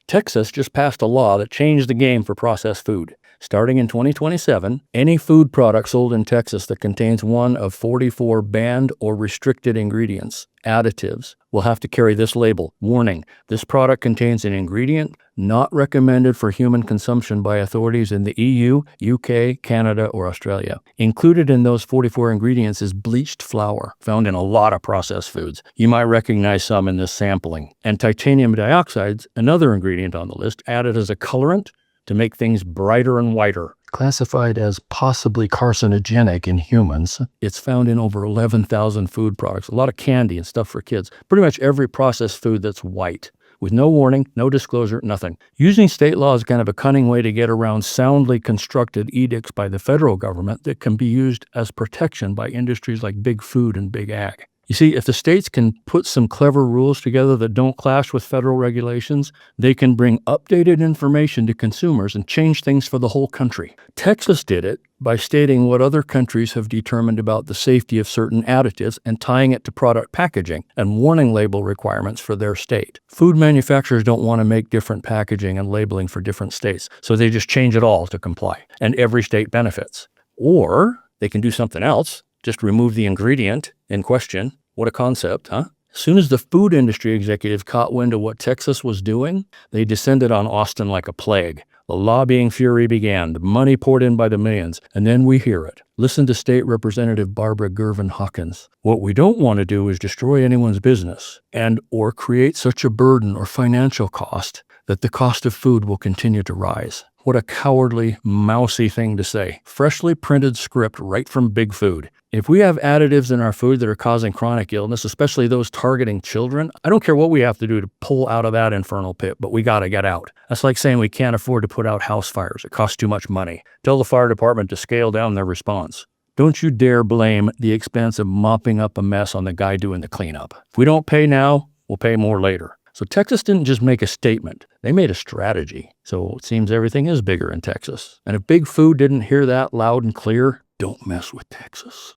Texas just passed a law that changed the game for processed food. Starting in 2027, any food product sold in Texas that contains one of 44 banned or restricted ingredients, additives, will have to carry this label. Warning, this product contains an ingredient not recommended for human consumption by authorities in the EU, UK, Canada, or Australia. Included in those 44 ingredients is bleached flour, found in a lot of processed foods. You might recognize some in this sampling. And titanium dioxide's another ingredient on the list, added as a colorant to make things brighter and whiter. Classified as possibly carcinogenic in humans, it's found in over 11,000 food products, a lot of candy and stuff for kids, pretty much every processed food that's white, with no warning, no disclosure, nothing. Using state law is kind of a cunning way to get around soundly constructed edicts by the federal government that can be used as protection by industries like big food and big ag. You see, if the states can put some clever rules together that don't clash with federal regulations, they can bring updated information to consumers and change things for the whole country. Texas did it by stating what other countries have determined about the safety of certain additives and tying it to product packaging and warning label requirements for their state. Food manufacturers don't want to make different packaging and labeling for different states, so they just change it all to comply, and every state benefits. Or they can do something else. Just remove the ingredient in question. What a concept, huh? As soon as the food industry executives caught wind of what Texas was doing, they descended on Austin like a plague. The lobbying fury began. The money poured in by the millions. And then we hear it. Listen to State Representative Barbara Gervin Hawkins. What we don't want to do is destroy anyone's business or create such a burden or financial cost that the cost of food will continue to rise. What a cowardly, mousy thing to say. Freshly printed script right from Big Food. If we have additives in our food that are causing chronic illness, especially those targeting children, I don't care what we have to do to pull out of that infernal pit, but we got to get out. That's like saying we can't afford to put out house fires. It costs too much money. Tell the fire department to scale down their response. Don't you dare blame the expense of mopping up a mess on the guy doing the cleanup. If we don't pay now, we'll pay more later. So Texas didn't just make a statement. They made a strategy. So it seems everything is bigger in Texas. And if Big Food didn't hear that loud and clear, don't mess with Texas.